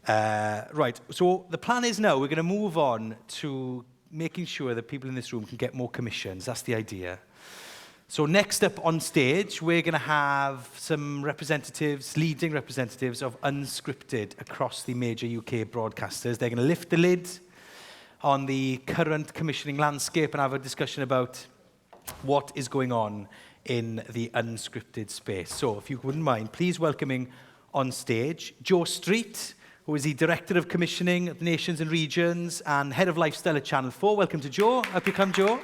Right, so the plan is now we're going to move on to making sure that people in this room can get more commissions. That's the idea. So next up on stage, we're going to have some representatives, leading representatives of Unscripted across the major UK broadcasters. They're going to lift the lid on the current commissioning landscape and have a discussion about what is going on in the unscripted space. So if you wouldn't mind, please welcoming on stage Joe Street, who is the Director of Commissioning of Nations and Regions and Head of Lifestyle at Channel 4. Welcome to Joe. Up you come, Joe.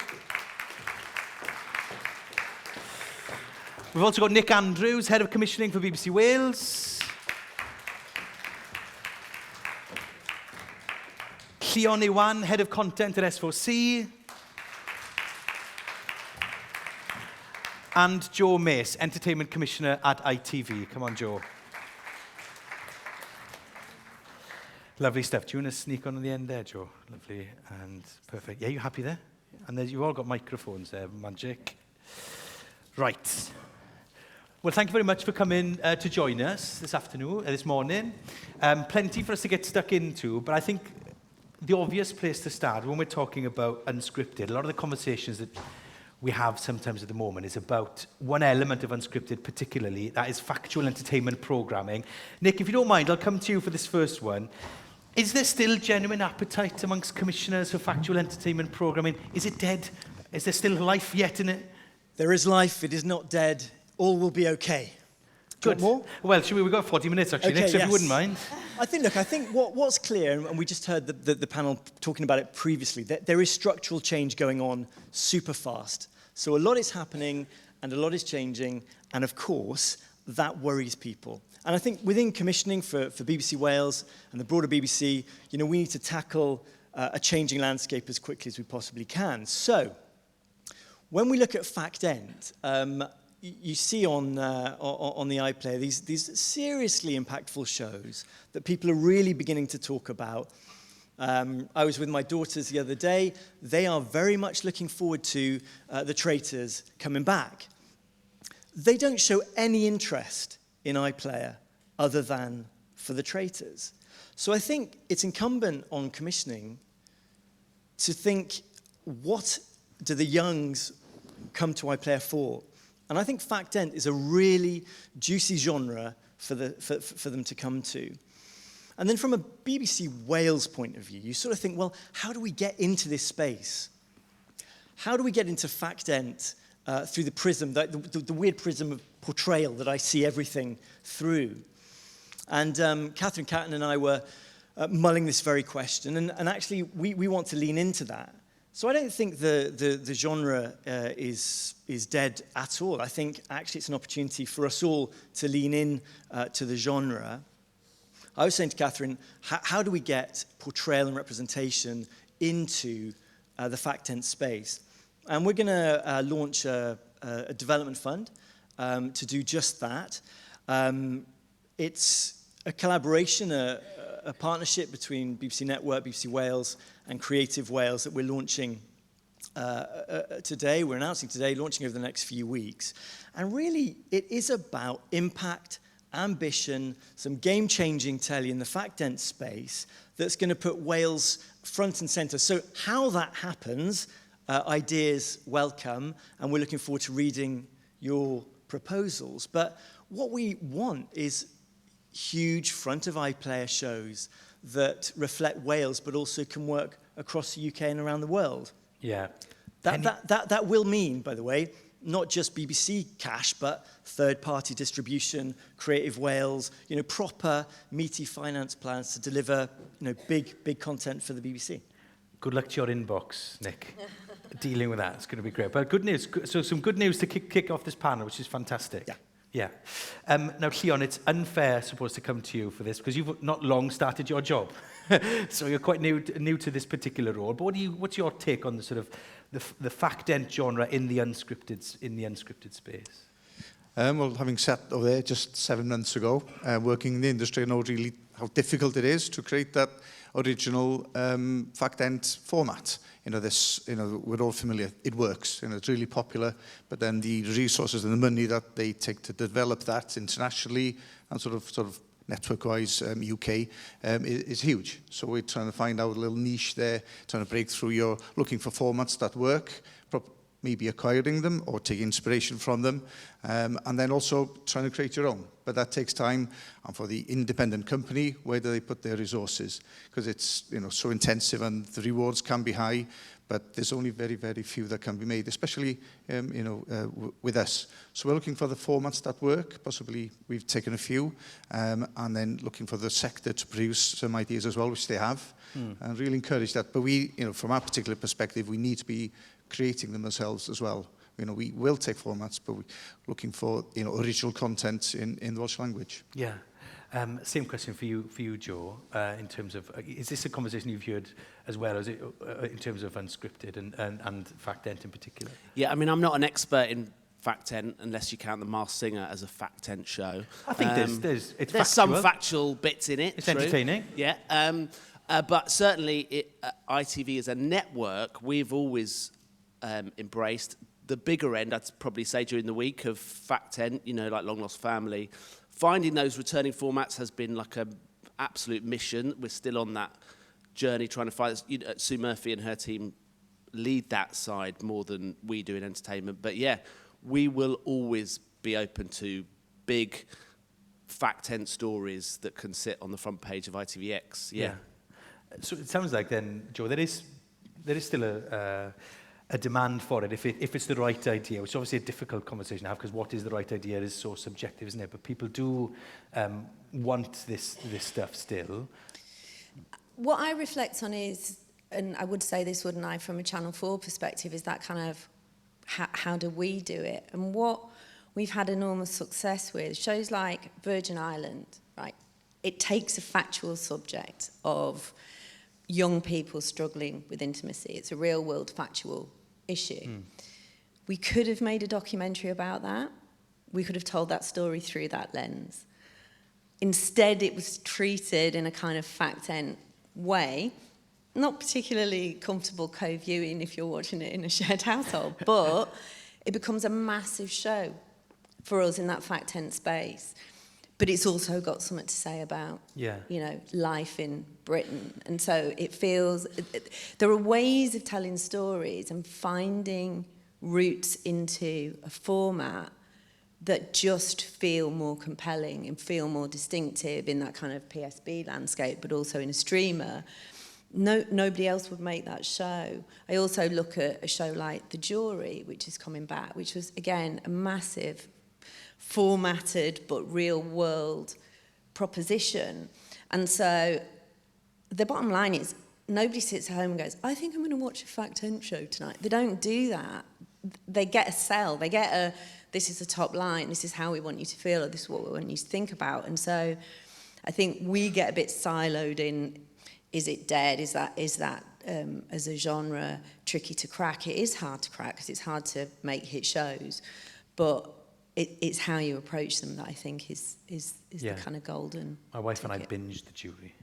We've also got Nick Andrews, Head of Commissioning for BBC Wales. Llion Iwan, Head of Content at S4C. And Joe Mace, Entertainment Commissioner at ITV. Come on, Joe. Lovely stuff. Do you want to sneak on the end there, Joe? Lovely and perfect. Yeah, you happy there? And then you've all got microphones there. Magic. Right. Well, thank you very much for coming to join us this afternoon, this morning. Plenty for us to get stuck into, but I think the obvious place to start when we're talking about unscripted, a lot of the conversations that we have sometimes at the moment is about one element of unscripted particularly, that is factual entertainment programming. Nick, if you don't mind, I'll come to you for this first one. Is there still genuine appetite amongst commissioners for factual entertainment programming? Is it dead? Is there still life yet in it? There is life, it is not dead. All will be okay. Good. More? Well, we've got 40 minutes actually, okay, Nick, so yes. if you wouldn't mind. I think what's clear, and we just heard the panel talking about it previously, that there is structural change going on super fast. So a lot is happening and a lot is changing, and of course, that worries people. And I think within commissioning for BBC Wales and the broader BBC, we need to tackle a changing landscape as quickly as we possibly can. So, when we look at Fact End, you see on the iPlayer these seriously impactful shows that people are really beginning to talk about. I was with my daughters the other day. They are very much looking forward to The Traitors coming back. They don't show any interest in iPlayer other than for The Traitors. So I think it's incumbent on commissioning to think, what do the youngs come to iPlayer for? And I think Fact End is a really juicy genre for them to come to. And then from a BBC Wales point of view, you sort of think, well, how do we get into this space? How do we get into Fact End through the prism, the weird prism of portrayal that I see everything through? And Catherine Catton and I were mulling this very question, and actually we want to lean into that. So I don't think the genre is dead at all. I think actually it's an opportunity for us all to lean in to the genre. I was saying to Catherine, how do we get portrayal and representation into the Fact End space? And we're going to launch a development fund to do just that. It's a collaboration, a partnership between BBC Network, BBC Wales, and Creative Wales that we're launching today. We're announcing today, launching over the next few weeks. And really, it is about impact, ambition, some game-changing telly in the Fact End space that's going to put Wales front and centre. So how that happens, ideas welcome, and we're looking forward to reading your proposals. But what we want is huge front-of-iPlayer shows that reflect Wales, but also can work across the UK and around the world. Yeah. That will mean, by the way, not just BBC cash, but third-party distribution, Creative Wales, proper meaty finance plans to deliver, big content for the BBC. Good luck to your inbox, Nick. Dealing with that, it's going to be great. But good news. So some good news to kick off this panel, which is fantastic. Yeah. Yeah. Now, Llion, it's unfair, I suppose, to come to you for this because you've not long started your job, so you're quite new to this particular role. But what's your take on the sort of the Fact End genre in the unscripted space? Well, having sat over there just 7 months ago, working in the industry, I know really how difficult it is to create that original Fact End format. We're all familiar. It works. It's really popular. But then the resources and the money that they take to develop that internationally and sort of network-wise, UK, is huge. So we're trying to find our little niche there, trying to break through. You're looking for formats that work, maybe acquiring them or taking inspiration from them, and then also trying to create your own. But that takes time, and for the independent company, where do they put their resources? Because it's so intensive, and the rewards can be high, but there's only very, very few that can be made, especially with us. So we're looking for the formats that work. Possibly we've taken a few, and then looking for the sector to produce some ideas as well, which they have, and really encourage that. But we, from our particular perspective, we need to be creating them ourselves as well. We will take formats, but we're looking for original content in the Welsh language. Yeah. Same question for you, Joe. In terms of, is this a conversation you've heard as well, as it in terms of unscripted and FactEnt in particular? Yeah, I mean, I'm not an expert in FactEnt unless you count The Masked Singer as a FactEnt show. I think there's some factual bits in it. It's true. Entertaining. Yeah. But certainly, ITV as a network, we've always embraced the bigger end, I'd probably say, during the week of FactEnt, like Long Lost Family. Finding those returning formats has been like an absolute mission. We're still on that journey trying to find. Sue Murphy and her team lead that side more than we do in entertainment. But yeah, we will always be open to big FactEnt stories that can sit on the front page of ITVX. Yeah. So it sounds like then, Joe, there is still a demand for it if it's the right idea, which is obviously a difficult conversation to have, because what is the right idea is so subjective, isn't it? But people do want this stuff still. What I reflect on is, and I would say this, wouldn't I, from a Channel 4 perspective, is that kind of how do we do it? And what we've had enormous success with, shows like Virgin Island, right? It takes a factual subject of young people struggling with intimacy. It's a real world factual issue. We could have made a documentary about that. We could have told that story through that lens. Instead, it was treated in a kind of FactEnt way, not particularly comfortable co-viewing if you're watching it in a shared household, but it becomes a massive show for us in that FactEnt space. But it's also got something to say about, life in Britain. And so it feels, there are ways of telling stories and finding routes into a format that just feel more compelling and feel more distinctive in that kind of PSB landscape, but also in a streamer. Nobody else would make that show. I also look at a show like The Jury, which is coming back, which was, again, a massive formatted but real world proposition. And so the bottom line is nobody sits at home and goes, I think I'm going to watch a FactEnt show tonight. They don't do that. They get a sell. They get a, this is the top line, this is how we want you to feel, or this is what we want you to think about. And so I think we get a bit siloed in, is it dead? Is that as a genre tricky to crack? It is hard to crack because it's hard to make hit shows. But it's how you approach them that I think is the kind of golden. My wife and I binged The Jury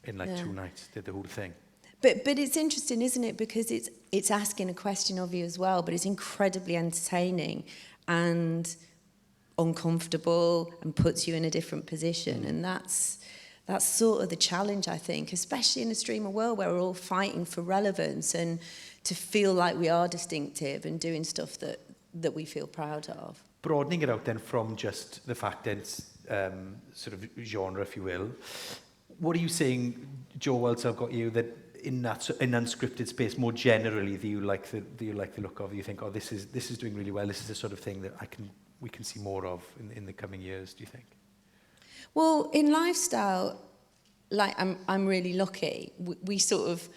in 2 nights, did the whole thing. But it's interesting, isn't it? Because it's asking a question of you as well, but it's incredibly entertaining and uncomfortable and puts you in a different position. And that's sort of the challenge, I think, especially in a streamer world where we're all fighting for relevance and to feel like we are distinctive and doing stuff that we feel proud of. Broadening it out then from just the FactEnt sort of genre, if you will, what are you saying, Joe, whilst I've got you, that in unscripted space more generally, do you like the look of? You think, oh, this is doing really well. This is the sort of thing that we can see more of in the coming years. Do you think? Well, in lifestyle, like I'm really lucky. We sort of,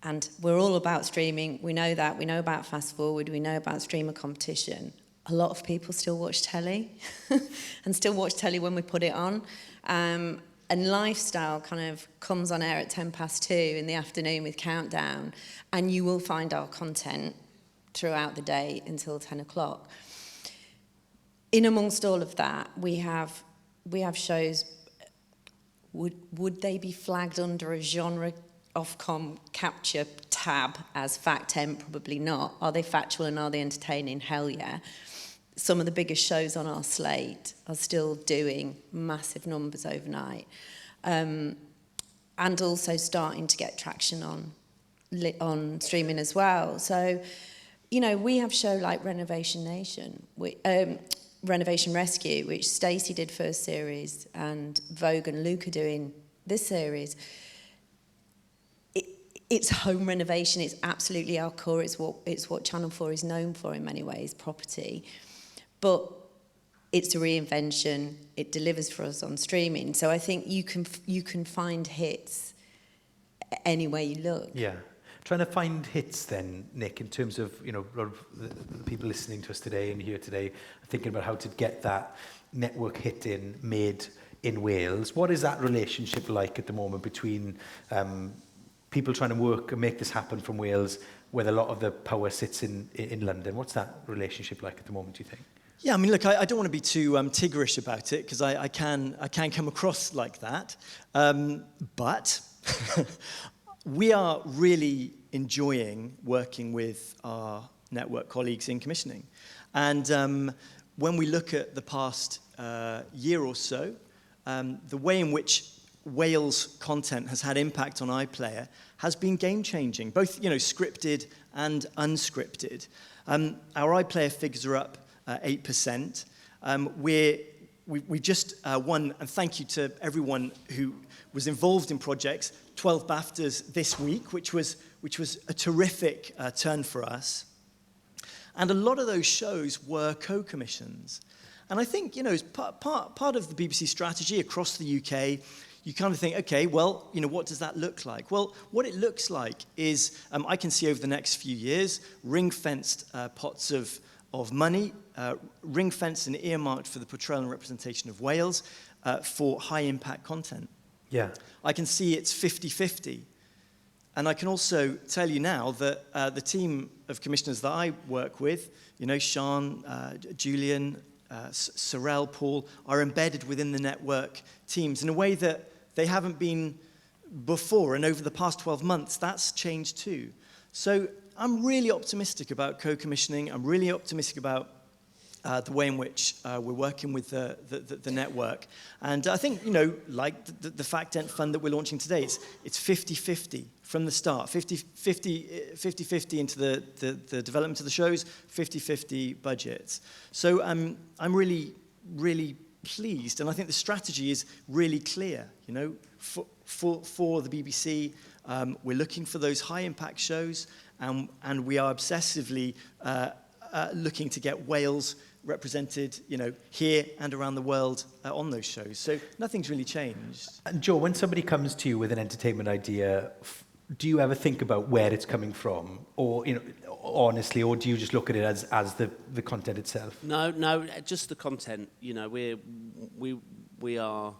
and we're all about streaming. We know that. We know about fast forward. We know about streamer competition. A lot of people still watch telly and still watch telly when we put it on. And lifestyle kind of comes on air at 2:10 in the afternoon with Countdown, and you will find our content throughout the day until 10 o'clock. In amongst all of that, we have shows. Would they be flagged under a genre Ofcom capture tab as FactEnt? Probably not. Are they factual and are they entertaining? Hell yeah. some of the biggest shows on our slate are still doing massive numbers overnight, and also starting to get traction on streaming as well. So, you know, we have a show like Renovation Rescue, which Stacey did first series, and Vogue and Luke are doing this series. It's home renovation. It's absolutely our core. It's what Channel 4 is known for in many ways, property. But it's a reinvention. It delivers for us on streaming. So I think you can find hits any way you look. Yeah. Trying to find hits then, Nick, in terms of, you know, the people listening to us today and here today, thinking about how to get that network hit made in Wales. What is that relationship like at the moment between people trying to work and make this happen from Wales, where a lot of the power sits in London? What's that relationship like at the moment, do you think? Yeah, I mean, look, I don't want to be too tiggerish about it, because I can come across like that. But we are really enjoying working with our network colleagues in commissioning. And when we look at the past year or so, the way in which Wales content has had impact on iPlayer has been game-changing, both, you know, scripted and unscripted. Our iPlayer figures are up 8%. We just won, and thank you to everyone who was involved in projects, 12 BAFTAs this week, which was a terrific turn for us. And a lot of those shows were co-commissions. And I think, you know, as part of the BBC strategy across the UK, you kind of think, okay, well, you know, what does that look like? Well, what it looks like is, I can see over the next few years, ring-fenced pots of money, ring-fenced and earmarked for the portrayal and representation of Wales for high-impact content. Yeah. I can see it's 50-50. And I can also tell you now that the team of commissioners that I work with, you know, Sean, Julian, Sorrel, Paul, are embedded within the network teams in a way that they haven't been before. And over the past 12 months, that's changed too. So I'm really optimistic about co-commissioning. I'm really optimistic about the way in which we're working with the network. And I think, you know, like the FactEnt fund that we're launching today, it's 50-50 from the start. 50-50 into the development of the shows, 50-50 budgets. So I'm really, really pleased. And I think the strategy is really clear, you know, for the BBC. We're looking for those high-impact shows, and we are obsessively looking to get Wales represented, you know, here and around the world on those shows. So nothing's really changed. And Joe, when somebody comes to you with an entertainment idea, do you ever think about where it's coming from, or, you know, honestly, or do you just look at it as the content itself? No, just the content. You know, we are,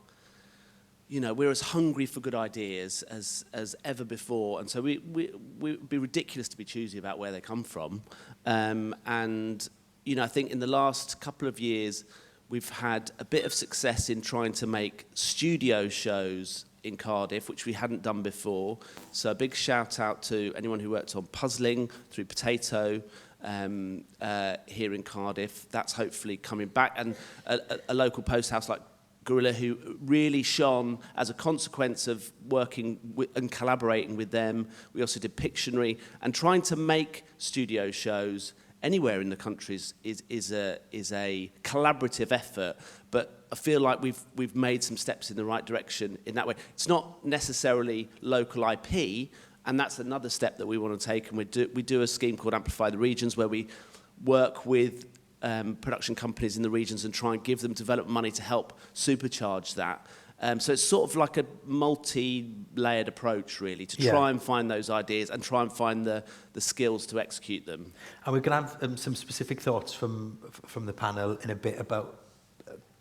you know, we're as hungry for good ideas as ever before, and so we'd be ridiculous to be choosy about where they come from, and. You know, I think in the last couple of years, we've had a bit of success in trying to make studio shows in Cardiff, which we hadn't done before. So a big shout out to anyone who worked on Puzzling through Potato here in Cardiff. That's hopefully coming back. And a local post house like Gorilla, who really shone as a consequence of working and collaborating with them. We also did Pictionary, and trying to make studio shows anywhere in the country is a collaborative effort, but I feel like we've made some steps in the right direction in that way. It's not necessarily local IP, and that's another step that we want to take. And we do a scheme called Amplify the Regions, where we work with production companies in the regions and try and give them development money to help supercharge that. So it's sort of like a multi-layered approach, really, to try and find those ideas and try and find the skills to execute them. And we're going to have some specific thoughts from the panel in a bit about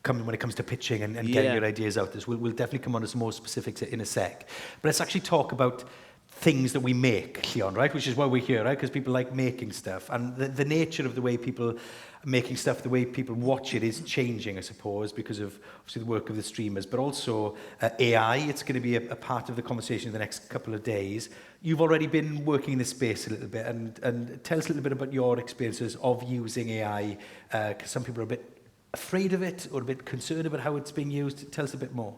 when it comes to pitching and getting your ideas out. We'll definitely come on to some more specifics in a sec. But let's actually talk about things that we make, Llion, right? Which is why we're here, right? Because people like making stuff. And the nature of the way people are making stuff, the way people watch it is changing, I suppose, because of obviously the work of the streamers, but also AI. It's going to be a part of the conversation in the next couple of days. You've already been working in this space a little bit, and tell us a little bit about your experiences of using AI, because some people are a bit afraid of it or a bit concerned about how it's being used. Tell us a bit more.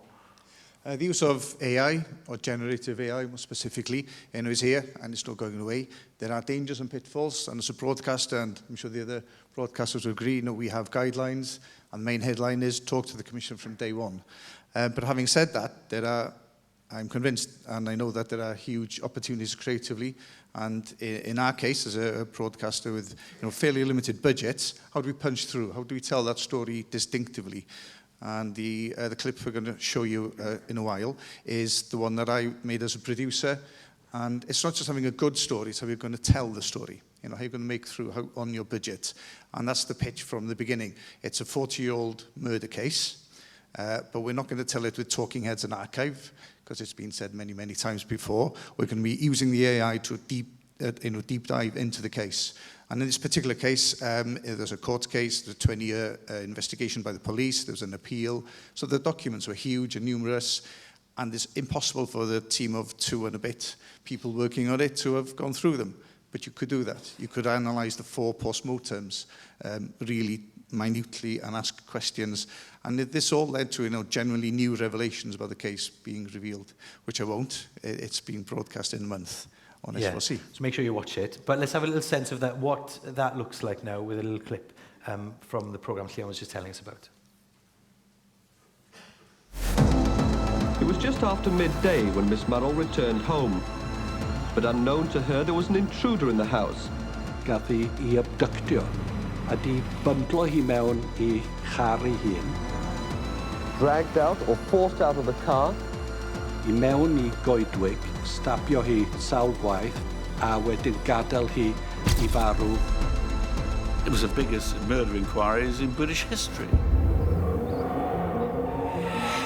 The use of AI, or generative AI more specifically, is here and it's not going away. There are dangers and pitfalls, and as a broadcaster, and I'm sure the other broadcasters will agree, we have guidelines, and the main headline is talk to the Commission from day one. But having said that, I'm convinced, and I know that there are huge opportunities creatively, and in our case, as a broadcaster with fairly limited budgets, how do we punch through? How do we tell that story distinctively? And the clip we're going to show you in a while is the one that I made as a producer. And it's not just having a good story, it's how you're going to tell the story. How you're going to make through on your budget. And that's the pitch from the beginning. It's a 40-year-old murder case, but we're not going to tell it with talking heads and archive, because it's been said many, many times before. We're going to be using the AI to deep dive into the case. And in this particular case, there's a court case, there's a 20-year investigation by the police, there was an appeal. So the documents were huge and numerous, and it's impossible for the team of 2 and a bit people working on it to have gone through them. But you could do that. You could analyse the 4 post-mortems really minutely and ask questions. And this all led to genuinely new revelations about the case being revealed, which I won't. It's been broadcast in a month on SLC. So make sure you watch it. But let's have a little sense of that, what that looks like now with a little clip from the programme Llion was just telling us about. It was just after midday when Miss Murrell returned home. But unknown to her, there was an intruder in the house. Gath I abductio a di bundlo hi mewn I char ei hun. Dragged out or forced out of the car. I mewn I goedwig, stapio hi sawl gwaith, a wedyn gadael hi I farw. It was the biggest murder inquiries in British history.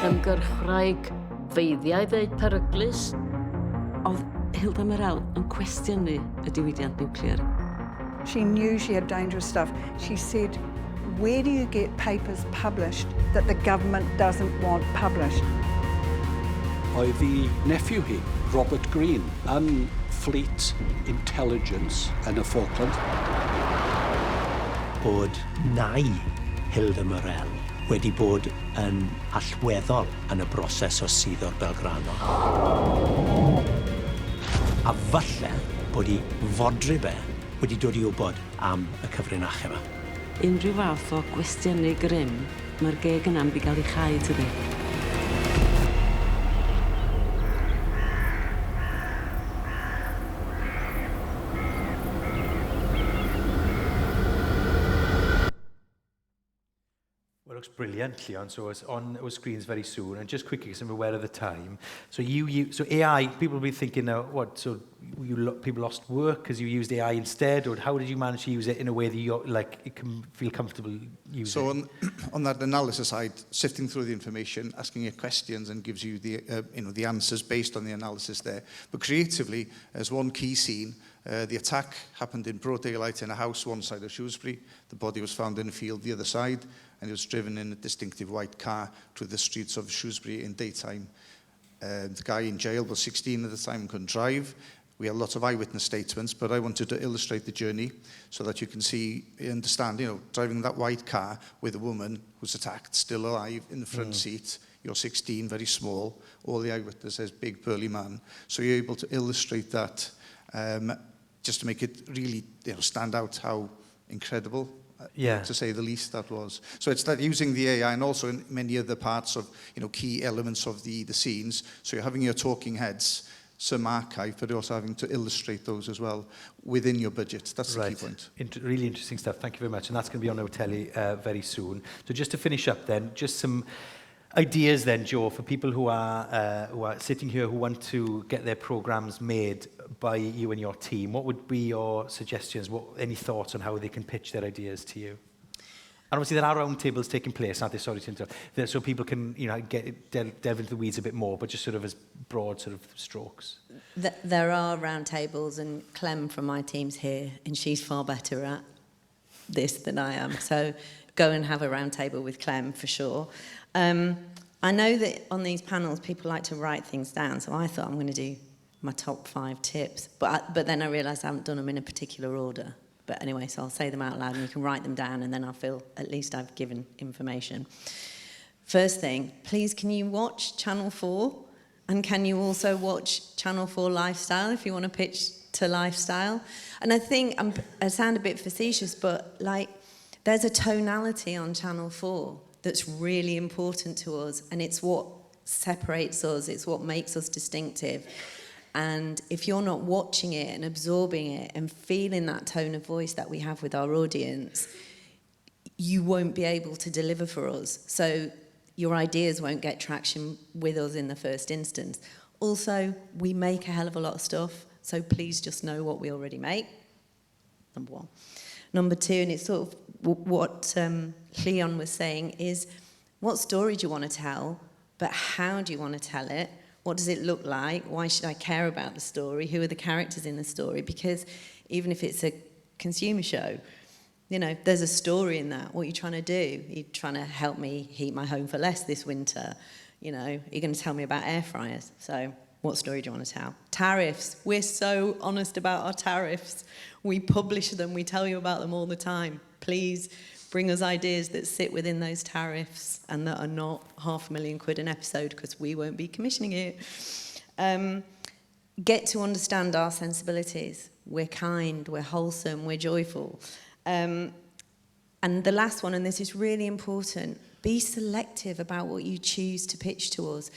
Ymgyrchraig feiddiau ddeud peryglus. Oedd Hilda Morel yn cwestiynu y diwydiant nuclear. She knew she had dangerous stuff. She said, where do you get papers published that the government doesn't want published? Oedd I nephew hi, Robert Green, yn Fleet Intelligence yn y Falkland. Bod nai Hilda Morel wedi bod yn allweddol yn y broses o suddo'r Belgrano. A falle bod I fodryb wedi dod I wybod am y cyfrinach yma. Unrhyw fath o gwestiynu grym, mae'r geg yna'n by gael ei chau tydi. Well, it looks brilliant, Llion. So it's on our screens very soon. And just quickly, because I'm aware of the time. So so AI, people will be thinking, what? So people lost work because you used AI instead, or how did you manage to use it in a way that you can feel comfortable using? So on that analysis side, sifting through the information, asking it questions, and gives you the the answers based on the analysis there. But creatively, as one key scene, the attack happened in broad daylight in a house one side of Shrewsbury. The body was found in a field the other side, and it was driven in a distinctive white car through the streets of Shrewsbury in daytime. The guy in jail was 16 at the time and couldn't drive. We had lots of eyewitness statements, but I wanted to illustrate the journey so that you can understand, driving that white car with a woman who's attacked, still alive, in the front seat. You're 16, very small. All the eyewitnesses, big, burly man. So you're able to illustrate that just to make it really stand out how incredible, to say the least, that was. So it's that using the AI and also in many other parts of key elements of the scenes. So you're having your talking heads, some archive, but also having to illustrate those as well within your budget. That's the key point. Really interesting stuff. Thank you very much. And that's going to be on our telly very soon. So just to finish up then, just some ideas then, Joe, for people who are sitting here who want to get their programs made by you and your team. What would be your suggestions? Any thoughts on how they can pitch their ideas to you? And obviously there are round tables taking place, aren't there? Sorry to interrupt. So people can, delve into the weeds a bit more, but just sort of as broad sort of strokes. There are round tables, and Clem from my team's here, and she's far better at this than I am. So go and have a round table with Clem for sure. I know that on these panels people like to write things down, so I thought I'm going to do my top 5 tips, but then I realised I haven't done them in a particular order. But anyway, so I'll say them out loud and you can write them down, and then I'll feel at least I've given information. First thing, please can you watch Channel 4? And can you also watch Channel 4 Lifestyle if you want to pitch to Lifestyle? And I think, I sound a bit facetious, but like there's a tonality on Channel 4 that's really important to us, and it's what separates us, it's what makes us distinctive. And if you're not watching it and absorbing it and feeling that tone of voice that we have with our audience, you won't be able to deliver for us. So your ideas won't get traction with us in the first instance. Also, we make a hell of a lot of stuff, so please just know what we already make, number 1. Number 2, and it's sort of what Llion was saying, is what story do you want to tell, but how do you want to tell it? What does it look like? Why should I care about the story? Who are the characters in the story? Because even if it's a consumer show, there's a story in that. What are you trying to do? You're trying to help me heat my home for less this winter. You're going to tell me about air fryers. So what story do you want to tell? Tariffs. We're so honest about our tariffs. We publish them. We tell you about them all the time. Please bring us ideas that sit within those tariffs and that are not £500,000 an episode, because we won't be commissioning it. Get to understand our sensibilities. We're kind, we're wholesome, we're joyful. And the last one, and this is really important, be selective about what you choose to pitch to us.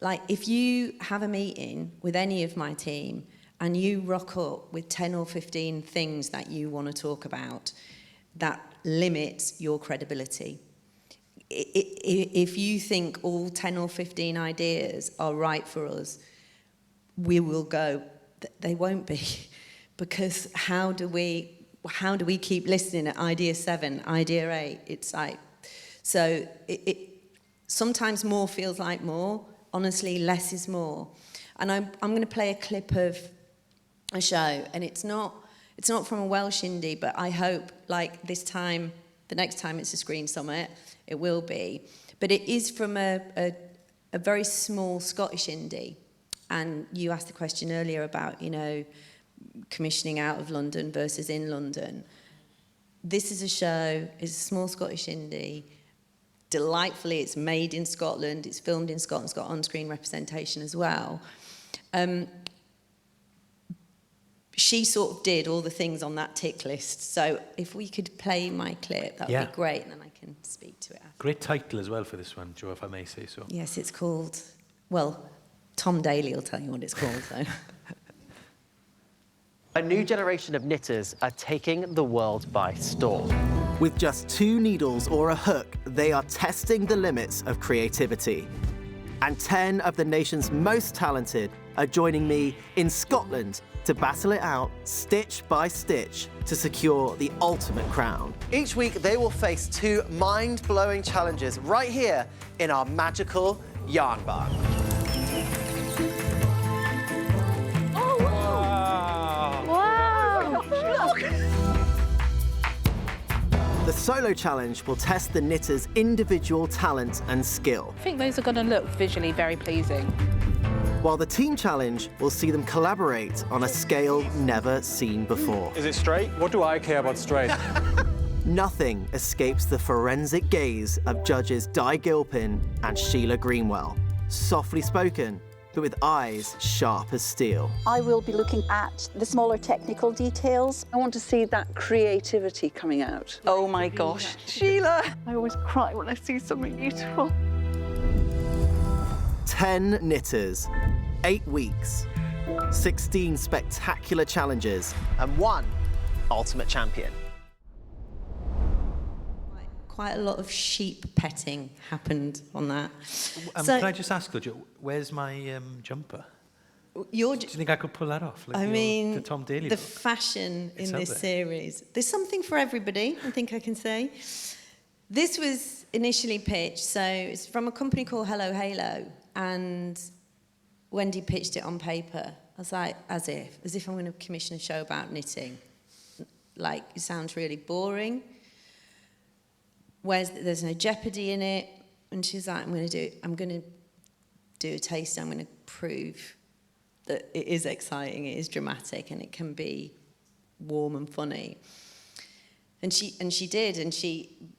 Like, if you have a meeting with any of my team and you rock up with 10 or 15 things that you want to talk about, that limits your credibility. If you think all 10 or 15 ideas are right for us, we will go. They won't be, because how do we keep listening at idea 7, idea 8? It's like, so it sometimes more feels like more. Honestly, less is more. And I'm going to play a clip of a show, and it's not from a Welsh indie, but I hope, like this time, the next time it's a Screen Summit, it will be. But it is from a very small Scottish indie. And you asked the question earlier about, commissioning out of London versus in London. This is a show, it's a small Scottish indie. Delightfully, it's made in Scotland, it's filmed in Scotland, it's got on-screen representation as well. She sort of did all the things on that tick list. So if we could play my clip, that would be great, and then I can speak to it after. Great title as well for this one, Jo, if I may say so. Yes, it's called, Tom Daly will tell you what it's called, though. A new generation of knitters are taking the world by storm. With just 2 needles or a hook, they are testing the limits of creativity. And 10 of the nation's most talented are joining me in Scotland to battle it out stitch by stitch to secure the ultimate crown. Each week, they will face 2 mind-blowing challenges right here in our magical yarn barn. Oh, wow! Wow! Look! The solo challenge will test the knitter's individual talent and skill. I think those are going to look visually very pleasing. While the team challenge will see them collaborate on a scale never seen before. Is it straight? What do I care about straight? Nothing escapes the forensic gaze of judges Di Gilpin and Sheila Greenwell. Softly spoken, but with eyes sharp as steel. I will be looking at the smaller technical details. I want to see that creativity coming out. Oh my gosh, Sheila! I always cry when I see something beautiful. 10 knitters, 8 weeks, 16 spectacular challenges, and 1 ultimate champion. Quite a lot of sheep petting happened on that. Can I just ask, Jo, where's my jumper? Do you think I could pull that off? Like the Tom Daly the look? fashion in this series. There's something for everybody, I think I can say. This was initially pitched, so it's from a company called Hello Halo, and Wendy pitched it on paper. I was like, as if I'm going to commission a show about knitting. Like, it sounds really boring. There's no jeopardy in it. And she's like, I'm going to do a taste. I'm going to prove that it is exciting, it is dramatic, and it can be warm and funny. And she did, and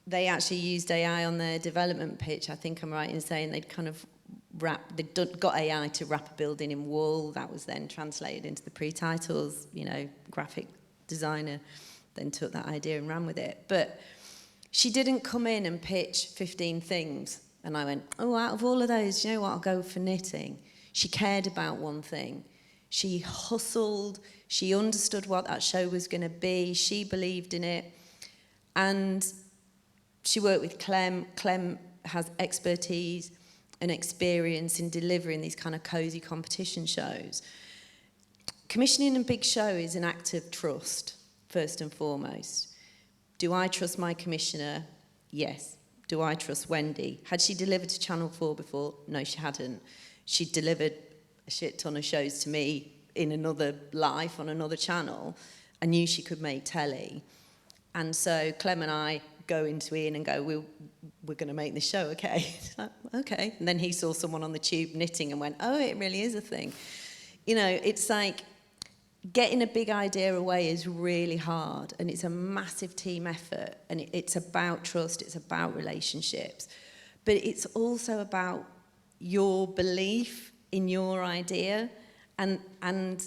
they actually used AI on their development pitch. I think I'm right in saying they'd kind of got AI to wrap a building in wool. That was then translated into the pre-titles. Graphic designer then took that idea and ran with it. But she didn't come in and pitch 15 things. And I went, out of all of those, you know what, I'll go for knitting. She cared about one thing. She hustled. She understood what that show was going to be. She believed in it. And she worked with Clem. Clem has expertise and experience in delivering these kind of cosy competition shows. Commissioning a big show is an act of trust, first and foremost. Do I trust my commissioner? Yes. Do I trust Wendy? Had she delivered to Channel 4 before? No, she hadn't. She delivered a shit ton of shows to me in another life on another channel. I knew she could make telly. And so Clem and I go into Ian and go, we're going to make this show, okay? Like, okay. And then he saw someone on the tube knitting and went, oh, it really is a thing. It's like getting a big idea away is really hard, and it's a massive team effort, and it's about trust, it's about relationships. But it's also about your belief in your idea and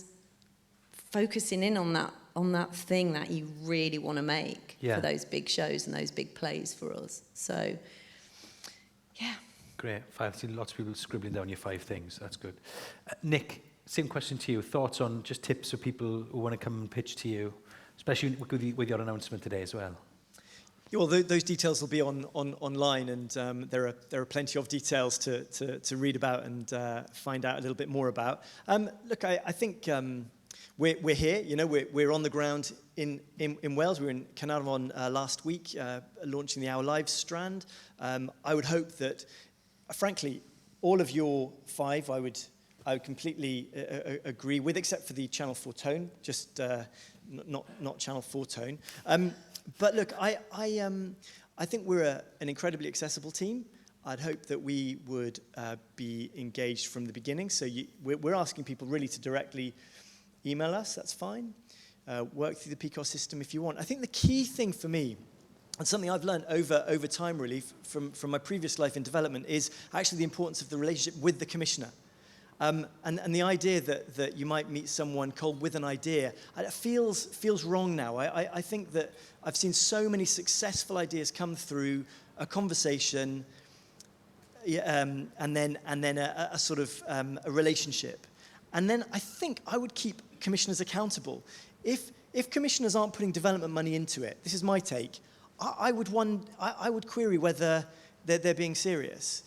focusing in on that thing that you really want to make for those big shows and those big plays for us. So, yeah. Great. I see lots of people scribbling down your 5 things. That's good. Nick, same question to you. Thoughts on just tips for people who want to come and pitch to you, especially with your announcement today as well? Yeah, well, those details will be online, and there are plenty of details to read about and find out a little bit more about. Look, I think we're here. We're on the ground in Wales. We were in Carnarvon last week, launching the Our Lives strand. I would hope that, frankly, all of your 5, I would completely agree with, except for the Channel 4 tone, just not Channel 4 tone. But look, I think we're an incredibly accessible team. I'd hope that we would be engaged from the beginning. So we're asking people really to directly email us. That's fine. Work through the PCOS system if you want. I think the key thing for me, and something I've learned over time really from my previous life in development, is actually the importance of the relationship with the commissioner. And the idea that you might meet someone cold with an idea, it feels wrong now. I think that I've seen so many successful ideas come through a conversation, and then a sort of a relationship. And then I think I would keep commissioners accountable. If commissioners aren't putting development money into it, this is my take, I would query whether they're being serious.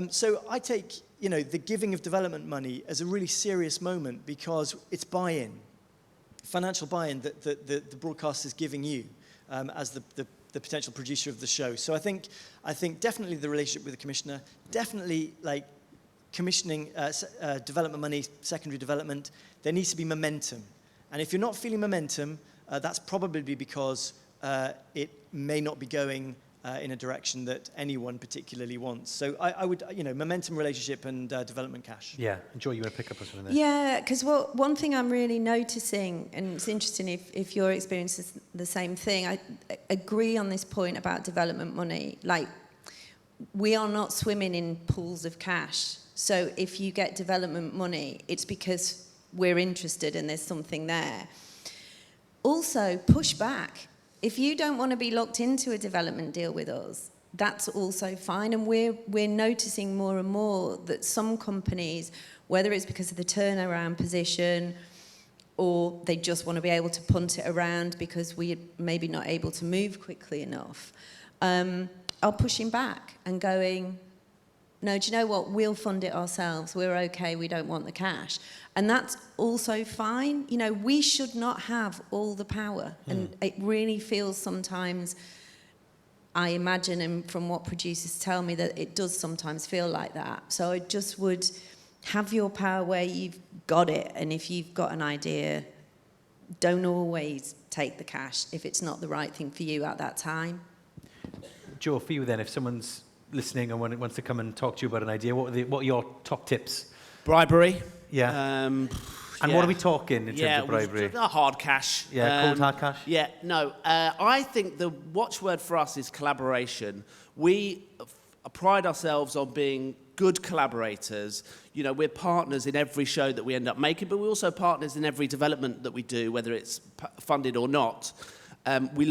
So I take the giving of development money as a really serious moment, because it's buy-in, financial buy-in that the broadcaster is giving you as the potential producer of the show. So I think definitely the relationship with the commissioner, definitely like commissioning development money, secondary development, there needs to be momentum. And if you're not feeling momentum, that's probably because it may not be going in a direction that anyone particularly wants. So I would, momentum, relationship, and development cash. Yeah, and Joy, you want to pick up on something there? Yeah, because one thing I'm really noticing, and it's interesting if your experience is the same thing, I agree on this point about development money. Like, we are not swimming in pools of cash. So if you get development money, it's because we're interested and there's something there. Also, push back. If you don't want to be locked into a development deal with us, that's also fine. And we're noticing more and more that some companies, whether it's because of the turnaround position or they just want to be able to punt it around because we're maybe not able to move quickly enough, are pushing back and going, no, do you know what? We'll fund it ourselves. We're okay. We don't want the cash. And that's also fine. We should not have all the power. And it really feels sometimes I imagine, and from what producers tell me, that it does sometimes feel like that. So I just would have your power where you've got it, and if you've got an idea, don't always take the cash if it's not the right thing for you at that time. Joe, for you then, if someone's listening and wants to come and talk to you about an idea, what are your top tips? Bribery. Yeah. And what are we talking in terms of bribery? Hard cash. Yeah, cold hard cash? Yeah, no. I think the watchword for us is collaboration. We pride ourselves on being good collaborators. You know, we're partners in every show that we end up making, but we're also partners in every development that we do, whether it's funded or not. We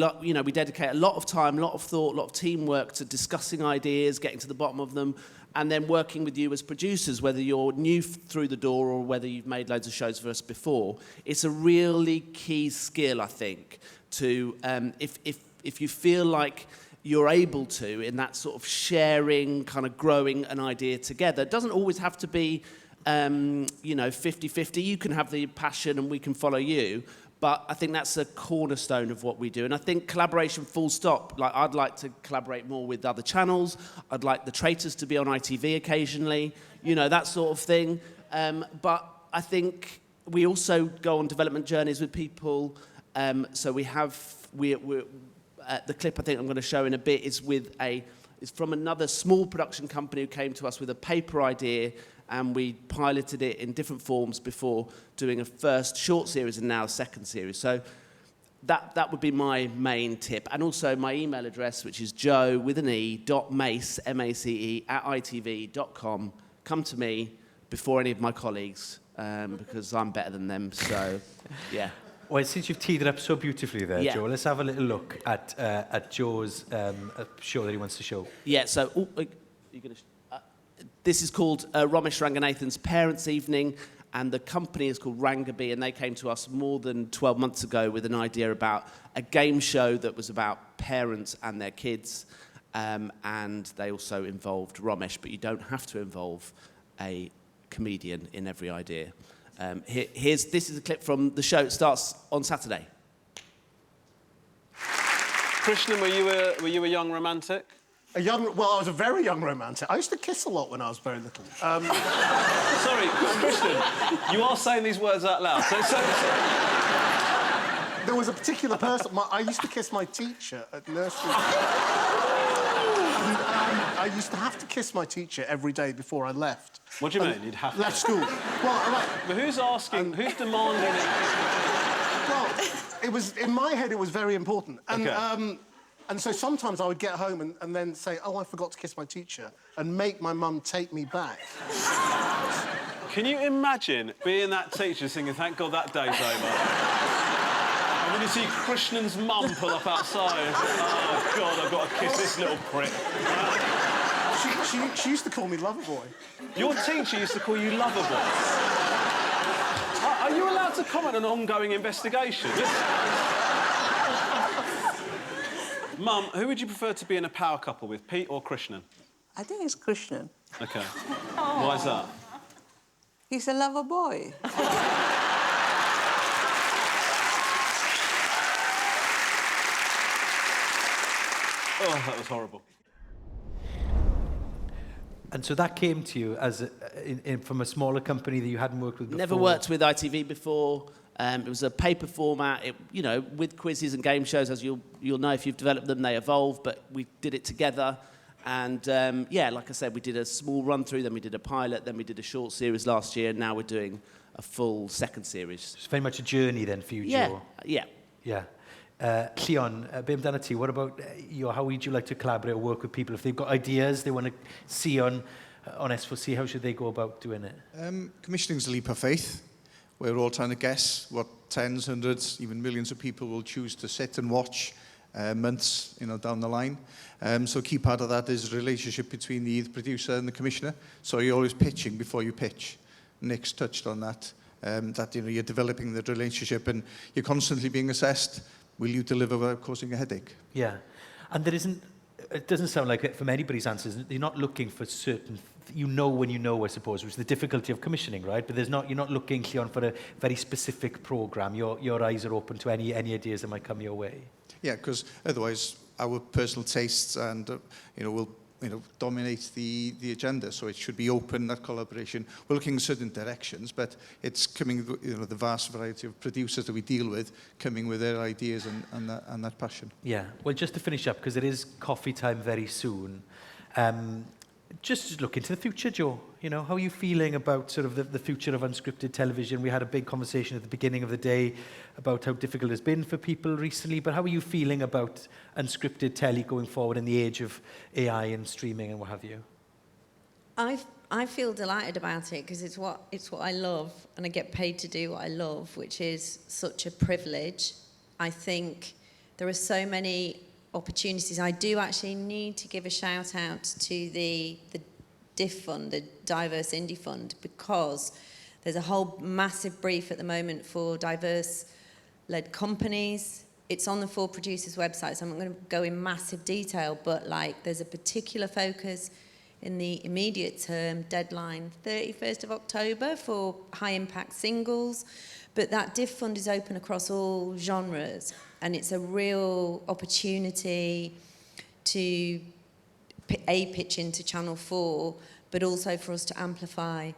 dedicate a lot of time, a lot of thought, a lot of teamwork to discussing ideas, getting to the bottom of them, and then working with you as producers, whether you're new through the door or whether you've made loads of shows for us before. It's a really key skill, I think, to if you feel like you're able to, in that sort of sharing, kind of growing an idea together. It doesn't always have to be, 50-50. You can have the passion and we can follow you. But I think that's a cornerstone of what we do. And I think collaboration full stop. Like, I'd like to collaborate more with other channels. I'd like the Traitors to be on ITV occasionally, that sort of thing. But I think we also go on development journeys with people. So we're the clip I think I'm going to show in a bit is from another small production company who came to us with a paper idea, and we piloted it in different forms before doing a first short series and now a second series. So that would be my main tip. And also my email address, which is joe.mace, M-A-C-E, @itv.com. Come to me before any of my colleagues, because I'm better than them, so yeah. Well, since you've teed it up so beautifully there, Joe, let's have a little look at Joe's show that he wants to show. Yeah, so this is called Ramesh Ranganathan's Parents' Evening, and the company is called Rangaby, and they came to us more than 12 months ago with an idea about a game show that was about parents and their kids, and they also involved Ramesh, but you don't have to involve a comedian in every idea. This is a clip from the show. It starts on Saturday. Krishnan, were you a young romantic? I was a very young romantic. I used to kiss a lot when I was very little. Sorry, Krishnan, you are saying these words out loud. There was a particular person. I used to kiss my teacher at nursery. I used to have to kiss my teacher every day before I left. What do you mean? You'd have to? Left school. Well, but who's asking? Who's demanding it? Well, it was in my head. It was very important. And, okay. And so sometimes I would get home and then say, "Oh, I forgot to kiss my teacher," and make my mum take me back. Can you imagine being that teacher singing, "Thank God that day's over"? And when you see Krishnan's mum pull up outside, oh God, I've got to kiss this little prick. She used to call me Loverboy. Your teacher used to call you Loverboy? Are you allowed to comment on an ongoing investigation? Mum, who would you prefer to be in a power couple with, Pete or Krishnan? I think it's Krishnan. OK. Why is that? He's a lover boy. Oh, that was horrible. And so that came to you as from a smaller company that you hadn't worked with before? Never worked with ITV before. It was a paper format. With quizzes and game shows, as you'll know if you've developed them, they evolve. But we did it together, and like I said, we did a small run through. Then we did a pilot. Then we did a short series last year. And now we're doing a full second series. It's very much a journey then for you, Joe. Yeah. Llion, be amdano ti, what about how would you like to collaborate or work with people if they've got ideas they want to see on S4C? How should they go about doing it? Commissioning's a leap of faith. We're all trying to guess what tens, hundreds, even millions of people will choose to sit and watch months, down the line. So a key part of that is the relationship between the producer and the commissioner. So you're always pitching before you pitch. Nick's touched on that. You're developing the relationship and you're constantly being assessed. Will you deliver without causing a headache? Yeah, and it doesn't sound like it from anybody's answers. You're not looking for certain, when you know, I suppose, which is the difficulty of commissioning, right? But you're not looking, Llion, for a very specific programme. Your eyes are open to any ideas that might come your way. Yeah, because otherwise our personal tastes and, will dominate the agenda. So it should be open, that collaboration. We're looking in certain directions, but it's coming, the vast variety of producers that we deal with, coming with their ideas and that passion. Yeah. Well, just to finish up, because it is coffee time very soon, just look into the future, Joe. How are you feeling about sort of the future of unscripted television? We had a big conversation at the beginning of the day about how difficult it's been for people recently, but how are you feeling about unscripted telly going forward in the age of AI and streaming and what have you? I feel delighted about it because it's what I love, and I get paid to do what I love, which is such a privilege. I think there are so many opportunities. I do actually need to give a shout out to the DIF fund, the Diverse Indie Fund, because there's a whole massive brief at the moment for diverse-led companies. It's on the For Producers website, so I'm not going to go in massive detail, but there's a particular focus in the immediate term, deadline 31st of October for high-impact singles. But that DIF fund is open across all genres, and it's a real opportunity to pitch into Channel 4, but also for us to amplify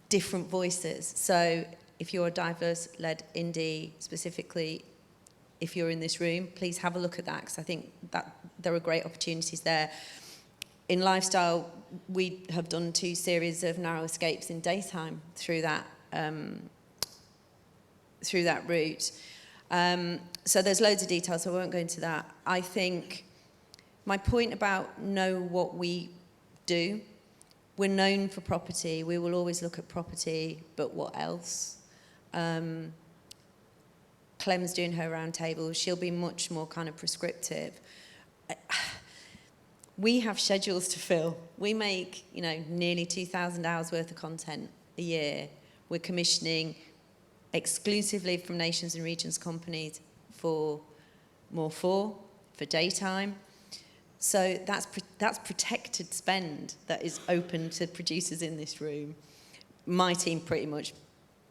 different voices. So if you're a diverse-led indie, specifically, if you're in this room, please have a look at that, because I think that there are great opportunities there. In lifestyle, we have done 2 series of narrow escapes in daytime through that route. So there's loads of details, so I won't go into that. I think my point about know what we do, we're known for property. We will always look at property, but what else? Clem's doing her roundtable. She'll be much more kind of prescriptive. We have schedules to fill. We make, nearly 2,000 hours worth of content a year. We're commissioning exclusively from nations and regions companies for for daytime. So that's protected spend that is open to producers in this room. My team pretty much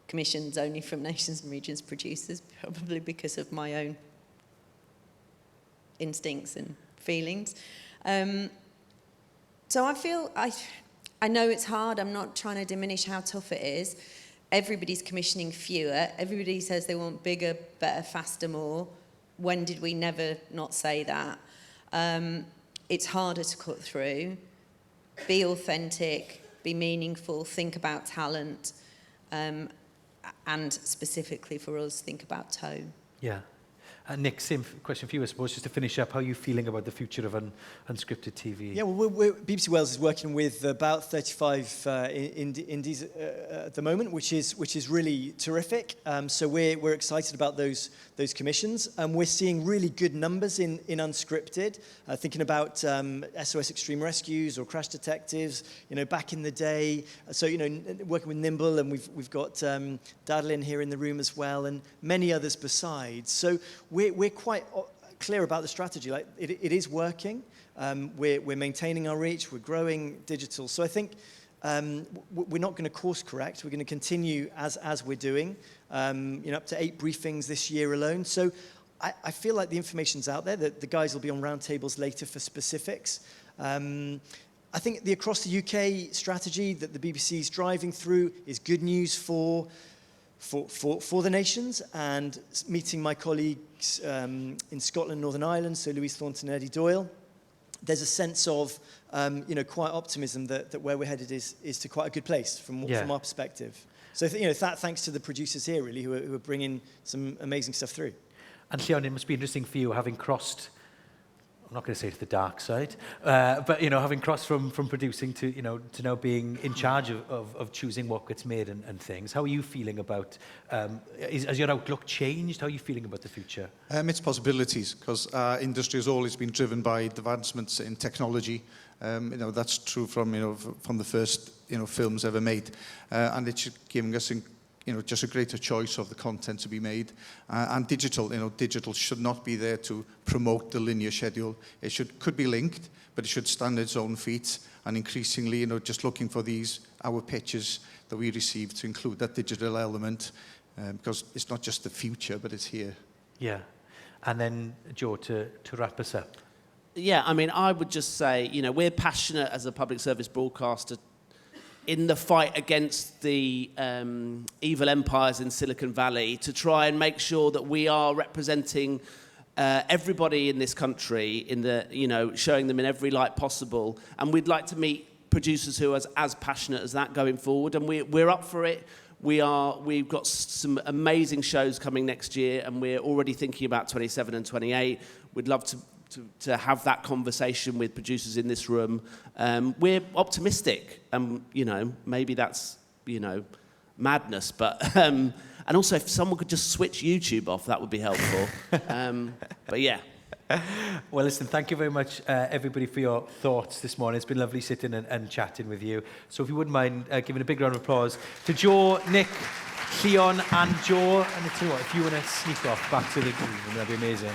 commissions only from nations and regions producers, probably because of my own instincts and feelings. So I know it's hard. I'm not trying to diminish how tough it is. Everybody's commissioning fewer. Everybody says they want bigger, better, faster, more. When did we never not say that? It's harder to cut through. Be authentic, be meaningful, think about talent, and specifically for us, think about tone. Yeah. Nick, same question for you, I suppose, just to finish up, how are you feeling about the future of unscripted TV? Yeah, well, BBC Wales is working with about 35 indies at the moment, which is really terrific. So we're excited about those commissions. We're seeing really good numbers in unscripted. Thinking about SOS Extreme Rescues or Crash Detectives, back in the day. So working with Nimble, and we've got Dadlin here in the room as well, and many others besides. So we're quite clear about the strategy. It is working. We're maintaining our reach. We're growing digital. So I think we're not going to course correct. We're going to continue as we're doing. Up to 8 briefings this year alone. So I feel like the information's out there. That the guys will be on roundtables later for specifics. I think the across the UK strategy that the BBC is driving through is good news for the nations, and meeting my colleagues in Scotland, Northern Ireland, so Louise Thornton and Eddie Doyle, there's a sense of quiet optimism that where we're headed is to quite a good place from our perspective. So thanks to the producers here really who are bringing some amazing stuff through. And Llion, it must be interesting for you having crossed, I'm not going to say to the dark side, but having crossed from producing to now being in charge of choosing what gets made and things. How are you feeling about? Has your outlook changed? How are you feeling about the future? It's possibilities, because our industry has always been driven by advancements in technology. That's true from the first films ever made, and it's giving us just a greater choice of the content to be made. And digital, digital should not be there to promote the linear schedule. It could be linked, but it should stand on its own feet. And increasingly, just looking for our pitches that we receive to include that digital element, because it's not just the future, but it's here. Yeah. And then, Joe, to wrap us up. Yeah, I mean, I would just say, you know, we're passionate as a public service broadcaster in the fight against the evil empires in Silicon Valley to try and make sure that we are representing everybody in this country in the, you know, showing them in every light possible. And we'd like to meet producers who are as passionate as that going forward. And we're up for it. We've got some amazing shows coming next year, and we're already thinking about 27 and 28. We'd love to have that conversation with producers in this room. We're optimistic, you know, maybe that's, you know, madness, but and also if someone could just switch YouTube off, that would be helpful. But yeah. Well, listen, thank you very much, everybody, for your thoughts this morning. It's been lovely sitting and chatting with you. So if you wouldn't mind giving a big round of applause to Joe, Nick, Llion and Joe. And I tell you what, if you want to sneak off back to the green room, that'd be amazing.